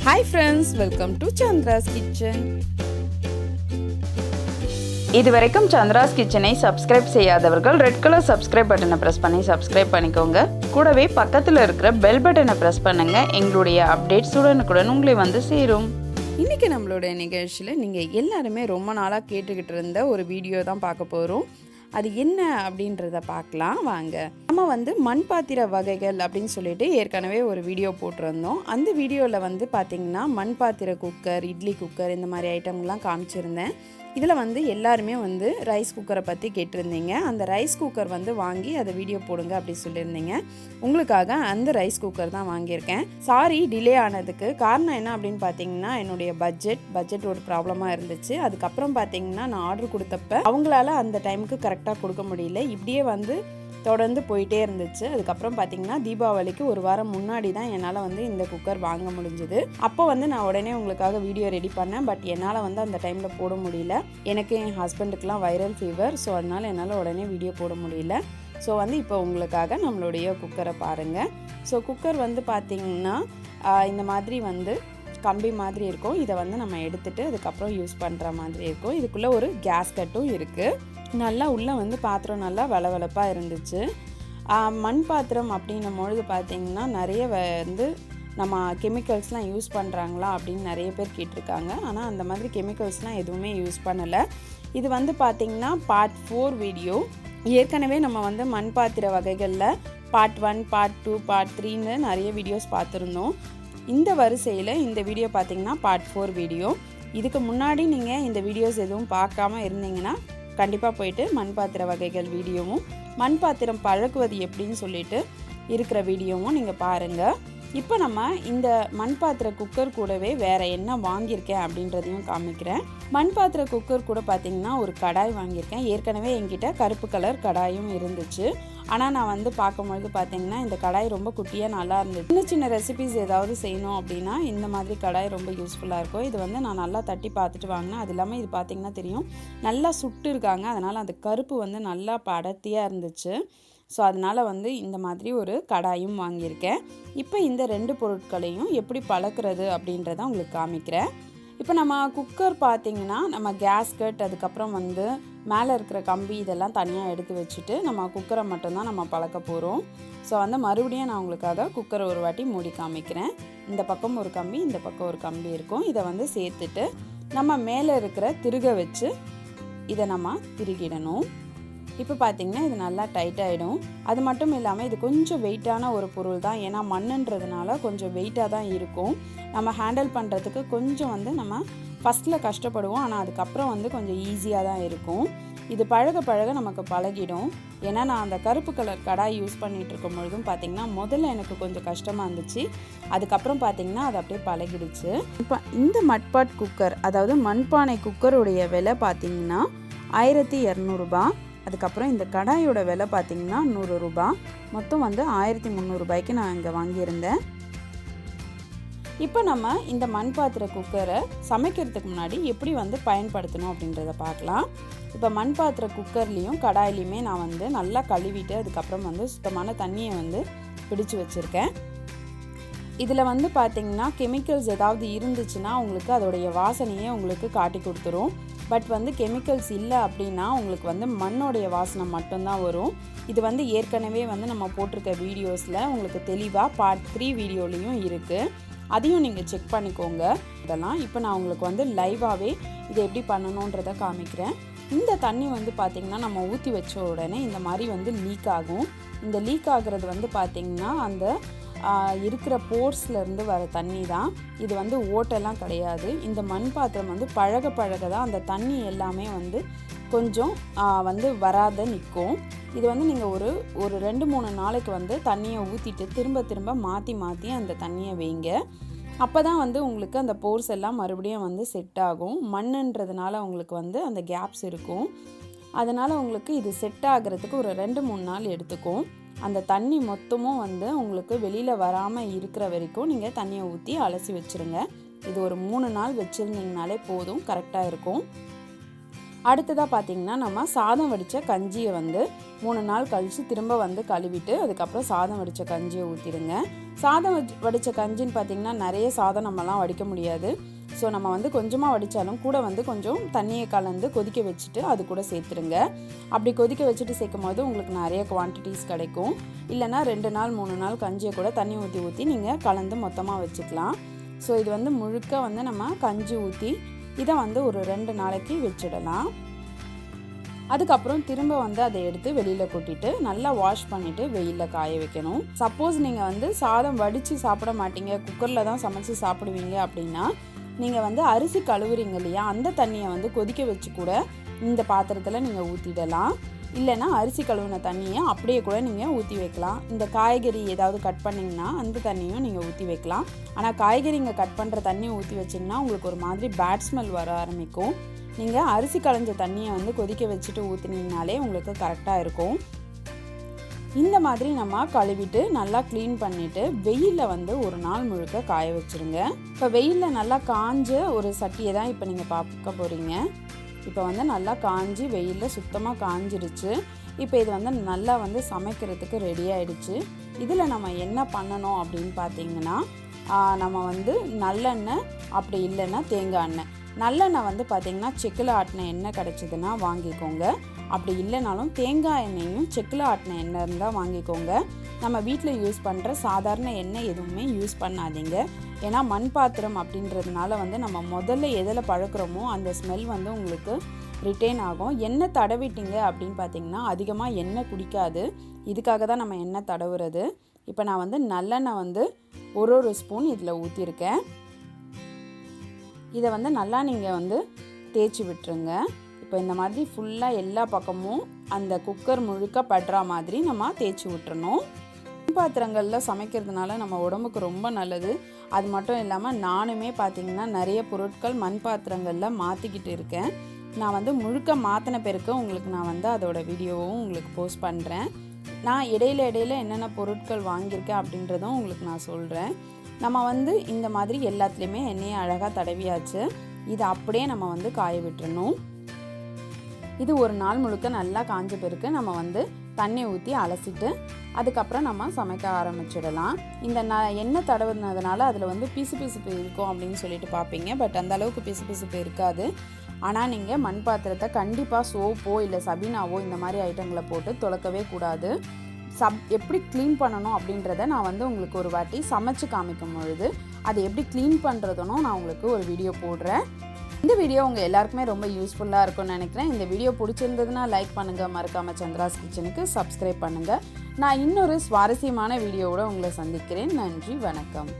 Hi friends, welcome to Chandra's Kitchen. இதுவரைக்கும் சந்திராஸ் கிச்சனை subscribe செய்யாதவர்கள் ரெட் கலர் சப்ஸ்கிரைப் பட்டனை ப்ரெஸ் பண்ணி சப்ஸ்கிரைப் பண்ணிக்கோங்க. கூடவே பக்கத்தில் இருக்கிற பெல் பட்டனை ப்ரெஸ் பண்ணுங்க. எங்களுடைய அப்டேட்ஸ் உடனுக்குடன் உங்களை வந்து சேரும். இன்றைக்கி நம்மளுடைய நிகழ்ச்சியில் நீங்கள் எல்லாருமே ரொம்ப நாளாக கேட்டுக்கிட்டு இருந்த ஒரு வீடியோ தான் பார்க்க போகிறோம். அது என்ன அப்படின்றத பார்க்கலாம் வாங்க. நம்ம வந்து மண் பாத்திர வகைகள் அப்படின்னு சொல்லிட்டு ஏற்கனவே ஒரு வீடியோ போட்டிருந்தோம். அந்த வீடியோவில் வந்து பார்த்திங்கன்னா மண் பாத்திர குக்கர், இட்லி குக்கர் இந்த மாதிரி ஐட்டம்லாம் காமிச்சிருந்தேன். இதில் வந்து எல்லாருமே வந்து ரைஸ் குக்கரை பற்றி கேட்டிருந்தீங்க. அந்த ரைஸ் குக்கர் வந்து வாங்கி அதை வீடியோ போடுங்க அப்படி சொல்லியிருந்தீங்க. உங்களுக்காக அந்த ரைஸ் குக்கர் தான் வாங்கியிருக்கேன். சாரி டிலே ஆனதுக்கு. காரணம் என்ன அப்படின்னு பார்த்தீங்கன்னா என்னுடைய பட்ஜெட் ஒரு ப்ராப்ளமாக இருந்துச்சு. அதுக்கப்புறம் பார்த்தீங்கன்னா நான் ஆர்டர் கொடுத்தப்ப அவங்களால அந்த டைமுக்கு கரெக்டாக கொடுக்க முடியல. இப்படியே வந்து தொடர்ந்து போயிட்டே இருந்துச்சு. அதுக்கப்புறம் பார்த்தீங்கன்னா தீபாவளிக்கு ஒரு வாரம் முன்னாடி தான் என்னால் வந்து இந்த குக்கர் வாங்க முடிஞ்சுது. அப்போ வந்து நான் உடனே உங்களுக்காக வீடியோ ரெடி பண்ணேன். பட் என்னால் வந்து அந்த டைமில் போட முடியல. எனக்கு என் ஹஸ்பண்டுக்கெலாம் வைரல் ஃபீவர். ஸோ அதனால் என்னால் உடனே வீடியோ போட முடியல. ஸோ வந்து இப்போ உங்களுக்காக நம்மளுடைய குக்கரை பாருங்கள். ஸோ குக்கர் வந்து பார்த்திங்கன்னா இந்த மாதிரி வந்து கம்பி மாதிரி இருக்கும். இதை வந்து நம்ம எடுத்துகிட்டு அதுக்கப்புறம் யூஸ் பண்ணுற மாதிரி இருக்கும். இதுக்குள்ளே ஒரு கேஸ்கட்டும் இருக்குது. நல்லா உள்ளே வந்து பாத்திரம் நல்லா வளவளப்பாக இருந்துச்சு. மண் பாத்திரம் அப்படின்னும் பொழுது பார்த்திங்கன்னா நிறைய வந்து நம்ம கெமிக்கல்ஸ்லாம் யூஸ் பண்ணுறாங்களா அப்படின்னு நிறைய பேர் கேட்டிருக்காங்க. ஆனால் அந்த மாதிரி கெமிக்கல்ஸ்லாம் எதுவுமே யூஸ் பண்ணலை. இது வந்து பார்த்திங்கன்னா பார்ட் 4 வீடியோ. ஏற்கனவே நம்ம வந்து மண் பாத்திர வகைகளில் பார்ட் 1, பார்ட் 2, பார்ட் 3ன்னு நிறைய வீடியோஸ் பார்த்துருந்தோம். இந்த வரிசையில் இந்த வீடியோ பார்த்திங்கன்னா பார்ட் 4 வீடியோ. இதுக்கு முன்னாடி நீங்கள் இந்த வீடியோஸ் எதுவும் பார்க்காம இருந்தீங்கன்னா கண்டிப்பாக போயிட்டு மண் பாத்திர வகைகள் வீடியோவும் மண் பாத்திரம் பழகுவது எப்படின்னு சொல்லிட்டு இருக்கிற வீடியோவும் நீங்கள் பாருங்கள். இப்போ நம்ம இந்த மண் பாத்திர குக்கர் கூடவே வேறு என்ன வாங்கியிருக்கேன் அப்படின்றதையும் காமிக்கிறேன். மண் பாத்திர குக்கர் கூட பார்த்திங்கன்னா ஒரு கடாய் வாங்கியிருக்கேன். ஏற்கனவே என்கிட்ட கருப்பு கலர் கடாயும் இருந்துச்சு. ஆனால் நான் வந்து பார்க்கும்பொழுது பார்த்திங்கன்னா இந்த கடாய் ரொம்ப குட்டியாக நல்லா இருந்துச்சு. சின்ன சின்ன ரெசிபிஸ் ஏதாவது செய்யணும் அப்படின்னா இந்த மாதிரி கடாய் ரொம்ப யூஸ்ஃபுல்லாக இருக்கும். இது வந்து நான் நல்லா தட்டி பார்த்துட்டு வாங்கினேன். அது இல்லாமல் இது பார்த்திங்கன்னா தெரியும் நல்லா சுட்டு இருக்காங்க. அதனால் அந்த கருப்பு வந்து நல்லா படர்த்தியாக இருந்துச்சு. ஸோ அதனால் வந்து இந்த மாதிரி ஒரு கடாயும் வாங்கியிருக்கேன். இப்போ இந்த 2 பொருட்களையும் எப்படி பழக்கிறது அப்படின்றத உங்களுக்கு காமிக்கிறேன். இப்போ நம்ம குக்கர் பார்த்திங்கன்னா நம்ம கேஸ்கட் அதுக்கப்புறம் வந்து மேலே இருக்கிற கம்பி இதெல்லாம் தனியாக எடுத்து வச்சுட்டு நம்ம குக்கரை மட்டும்தான் நம்ம பழக்க போகிறோம். ஸோ வந்து மறுபடியும் நான் உங்களுக்காக குக்கரை ஒரு வாட்டி மூடி காமிக்கிறேன். இந்த பக்கம் ஒரு கம்பி, இந்த பக்கம் ஒரு கம்பி இருக்கும். இதை வந்து சேர்த்துட்டு நம்ம மேலே இருக்கிற திருகை வச்சு இதை நம்ம திருகிடணும். இப்போ பார்த்திங்கன்னா இது நல்லா டைட் ஆகிடும். அது மட்டும் இல்லாமல் இது கொஞ்சம் வெயிட்டான ஒரு பொருள் தான். ஏன்னா மண்ணுன்றதுனால கொஞ்சம் வெயிட்டாக தான் இருக்கும். நம்ம ஹேண்டில் பண்ணுறதுக்கு கொஞ்சம் வந்து நம்ம ஃபஸ்ட்டில் கஷ்டப்படுவோம். ஆனால் அதுக்கப்புறம் வந்து கொஞ்சம் ஈஸியாக தான் இருக்கும். இது பழக பழக நமக்கு பழகிடும். ஏன்னா நான் அந்த கருப்பு கலர் கடாய் யூஸ் பண்ணிகிட்டு இருக்கும் பொழுதும் பார்த்திங்கன்னா முதல்ல எனக்கு கொஞ்சம் கஷ்டமாக இருந்துச்சு. அதுக்கப்புறம் பார்த்திங்கன்னா அது அப்படியே பழகிடுச்சு. இப்போ இந்த மட்பாட் குக்கர் அதாவது மண்பானை குக்கருடைய விலை பார்த்திங்கன்னா 1200 ரூபாய். அதுக்கப்புறம் இந்த கடாயோட விலை பார்த்திங்கன்னா 100 ரூபாய். மொத்தம் வந்து 1300 ரூபாய்க்கு நான் இங்கே வாங்கியிருந்தேன். இப்போ நம்ம இந்த மண் பாத்திர குக்கரை சமைக்கிறதுக்கு முன்னாடி எப்படி வந்து பயன்படுத்தணும் அப்படின்றத பார்க்கலாம். இப்போ மண் பாத்திர குக்கர்லேயும் கடாயிலையுமே நான் வந்து நல்லா கழுவிட்டு அதுக்கப்புறம் வந்து சுத்தமான தண்ணியை வந்து பிடிச்சு வச்சுருக்கேன். இதில் வந்து பார்த்திங்கன்னா கெமிக்கல்ஸ் ஏதாவது இருந்துச்சுன்னா உங்களுக்கு அதோடைய வாசனையே உங்களுக்கு காட்டி கொடுத்துரும். பட் வந்து கெமிக்கல்ஸ் இல்லை அப்படின்னா உங்களுக்கு வந்து மண்ணோடைய வாசனை மட்டும்தான் வரும். இது வந்து ஏற்கனவே வந்து நம்ம போட்டிருக்க வீடியோஸில் உங்களுக்கு தெளிவாக பார்ட் 3 வீடியோலையும் இருக்குது. அதையும் நீங்கள் செக் பண்ணிக்கோங்க. இதெல்லாம் இப்போ நான் உங்களுக்கு வந்து லைவாகவே இதை எப்படி பண்ணணுன்றதை காமிக்கிறேன். இந்த தண்ணி வந்து பார்த்திங்கன்னா நம்ம ஊற்றி வச்ச உடனே இந்த மாதிரி வந்து லீக் ஆகும். இந்த லீக் ஆகிறது வந்து பார்த்திங்கன்னா அந்த இருக்கிற போர்ஸ்லேருந்து வர தண்ணி தான். இது வந்து ஓட்டெல்லாம் கிடையாது. இந்த மண் பாத்திரம் வந்து பழக பழக தான் அந்த தண்ணி எல்லாமே வந்து கொஞ்சம் வந்து வராத நிற்கும். இது வந்து நீங்கள் ஒரு 2-3 நாளைக்கு வந்து தண்ணியை ஊற்றிட்டு திரும்ப மாற்றி அந்த தண்ணியை வைங்க. அப்போ தான் வந்து உங்களுக்கு அந்த போர்ஸ் எல்லாம் மறுபடியும் வந்து செட் ஆகும். மண்ணுன்றதுனால உங்களுக்கு வந்து அந்த கேப்ஸ் இருக்கும். அதனால் உங்களுக்கு இது செட் ஆகிறதுக்கு ஒரு 2-3 நாள் எடுத்துக்கும். அந்த தண்ணி மொத்தமும் வந்து உங்களுக்கு வெளியில் வராமல் இருக்கிற வரைக்கும் நீங்கள் தண்ணியை ஊற்றி அலசி வச்சுருங்க. இது ஒரு 3 நாள் வச்சுருந்தீங்கனாலே போதும், கரெக்டாக இருக்கும். அடுத்ததாக பார்த்திங்கன்னா நம்ம சாதம் வடித்த கஞ்சியை வந்து 3 நாள் கழித்து திரும்ப வந்து கழுவிட்டு அதுக்கப்புறம் சாதம் வடித்த கஞ்சியை ஊற்றிடுங்க. சாதம் வடித்த கஞ்சின்னு பார்த்திங்கன்னா நிறைய சாதம் நம்மலாம் வடிக்க முடியாது. ஸோ நம்ம வந்து கொஞ்சமாக வடித்தாலும் கூட வந்து கொஞ்சம் தண்ணியை கலந்து கொதிக்க வச்சுட்டு அது கூட சேர்த்துருங்க. அப்படி கொதிக்க வச்சுட்டு சேர்க்கும் போது உங்களுக்கு நிறைய குவான்டிட்டிஸ் கிடைக்கும். இல்லைனா 2 நாள் 3 நாள் கஞ்சியை கூட தண்ணி ஊற்றி நீங்கள் கலந்து மொத்தமாக வச்சுக்கலாம். ஸோ இது வந்து முழுக்க வந்து நம்ம கஞ்சி ஊற்றி இதை வந்து ஒரு 2 நாளைக்கு வச்சிடலாம். அதுக்கப்புறம் திரும்ப வந்து அதை எடுத்து வெளியில் கொட்டிட்டு நல்லா வாஷ் பண்ணிவிட்டு வெயிலில் காய வைக்கணும். சப்போஸ் நீங்கள் வந்து சாதம் வடித்து சாப்பிட மாட்டீங்க, குக்கரில் தான் சமைச்சு சாப்பிடுவீங்க அப்படின்னா நீங்கள் வந்து அரிசி கழுவுறீங்க இல்லையா, அந்த தண்ணியை வந்து கொதிக்க வச்சு கூட இந்த பாத்திரத்தில் நீங்கள் ஊற்றிடலாம். இல்லைனா அரிசி கழுவின தண்ணியை அப்படியே கூட நீங்கள் ஊற்றி வைக்கலாம். இந்த காய்கறி ஏதாவது கட் பண்ணிங்கன்னா அந்த தண்ணியும் நீங்கள் ஊற்றி வைக்கலாம். ஆனால் காய்கறிங்க கட் பண்ணுற தண்ணியை ஊற்றி வச்சிங்கன்னா உங்களுக்கு ஒரு மாதிரி பேட் ஸ்மெல் வர ஆரம்பிக்கும். நீங்கள் அரிசி களைஞ்ச தண்ணியை வந்து கொதிக்க வச்சுட்டு ஊற்றினீங்கனாலே உங்களுக்கு கரெக்டாக இருக்கும். இந்த மாதிரி நம்ம கழுவிட்டு நல்லா க்ளீன் பண்ணிவிட்டு வெயிலில் வந்து ஒரு நாள் முழுக்க காய வச்சுருங்க. இப்போ வெயிலில் நல்லா காஞ்ச ஒரு சட்டியை தான் இப்போ நீங்கள் பார்க்க போகிறீங்க. இப்போ வந்து நல்லா காஞ்சி வெயிலில் சுத்தமாக காஞ்சிருச்சு. இப்போ இது வந்து நல்லா வந்து சமைக்கிறதுக்கு ரெடி ஆகிடுச்சு. இதில் நம்ம என்ன பண்ணணும் அப்படின்னு பார்த்தீங்கன்னா, நம்ம வந்து நல்லெண்ணெய் அப்படி இல்லைன்னா தேங்காய் எண்ணெய். நல்லெண்ணெய் வந்து பார்த்திங்கன்னா செக்கில் ஆட்டின எண்ணெய் கிடச்சிதுன்னா வாங்கிக்கோங்க. அப்படி இல்லைனாலும் தேங்காய் எண்ணெயும் செக்கில் ஆட்டின எண்ணெய் இருந்தால் வாங்கிக்கோங்க. நம்ம வீட்டில் யூஸ் பண்ணுற சாதாரண எண்ணெய் எதுவுமே யூஸ் பண்ணாதீங்க. ஏன்னா மண் பாத்திரம் அப்படின்றதுனால வந்து நம்ம முதல்ல எதில் பழக்கிறோமோ அந்த ஸ்மெல் வந்து உங்களுக்கு ரிட்டைன் ஆகும். எண்ணெய் தடவிட்டிங்க அப்படின்னு பார்த்திங்கன்னா அதிகமாக எண்ணெய் குடிக்காது. இதுக்காக தான் நம்ம எண்ணெய் தடவுறது. இப்போ நான் வந்து நல்லெண்ணெய் வந்து ஒரு ஸ்பூன் இதில் ஊற்றிருக்கேன். இதை வந்து நல்லா நீங்கள் வந்து தேய்ச்சி விட்டுருங்க. இப்போ இந்த மாதிரி ஃபுல்லாக எல்லா பக்கமும் அந்த குக்கர் முழுக்க படுற மாதிரி நம்ம தேய்ச்சி விட்டுறணும். மண் பாத்திரங்களில் சமைக்கிறதுனால நம்ம உடம்புக்கு ரொம்ப நல்லது. அது மட்டும் இல்லாமல் நானுமே பார்த்திங்கன்னா நிறைய பொருட்கள் மண் பாத்திரங்களில் மாற்றிக்கிட்டு இருக்கேன். நான் வந்து முழுக்க மாற்றின பிறகு உங்களுக்கு நான் வந்து அதோட வீடியோவும் உங்களுக்கு போஸ்ட் பண்ணுறேன். நான் இடையில என்னென்ன பொருட்கள் வாங்கியிருக்கேன் அப்படின்றதும் உங்களுக்கு நான் சொல்கிறேன். நம்ம வந்து இந்த மாதிரி எல்லாத்துலேயுமே எண்ணெயை அழகாக தடவியாச்சு. இதை அப்படியே நம்ம வந்து காய விட்டுறணும். இது ஒரு நாள் முழுக்க நல்லா காஞ்ச பிறகு நம்ம வந்து தண்ணி ஊற்றி அலசிட்டு அதுக்கப்புறம் நம்ம சமைக்க ஆரம்பிச்சிடலாம். இந்த எண்ணெய் தடவுனதுனால அதில் வந்து பிசுபிசுப்பு இருக்கும் அப்படின்னு சொல்லிட்டு பார்ப்பீங்க. பட் அந்த அளவுக்கு பிசுபிசுப்பு இருக்காது. ஆனால் நீங்கள் மண் பாத்திரத்தை கண்டிப்பாக சோப்போ இல்லை சபீனாவோ இந்த மாதிரி ஐட்டங்களை போட்டு துலக்கவே கூடாது. எப்படி க்ளீன் பண்ணணும் அப்படின்றத நான் வந்து உங்களுக்கு ஒரு வாட்டி சமைச்சு காமிக்கும் பொழுது அதை எப்படி க்ளீன் பண்ணுறதுனோ நான் உங்களுக்கு ஒரு வீடியோ போடுறேன். இந்த வீடியோ உங்கள் எல்லாருக்குமே ரொம்ப யூஸ்ஃபுல்லாக இருக்கும்னு நினைக்கிறேன். இந்த வீடியோ பிடிச்சிருந்ததுன்னா லைக் பண்ணுங்கள், மறக்காமல் சந்திராஸ் கிச்சனுக்கு சப்ஸ்கிரைப் பண்ணுங்கள். நான் இன்னொரு சுவாரஸ்யமான வீடியோவோட உங்களை சந்திக்கிறேன். நன்றி, வணக்கம்.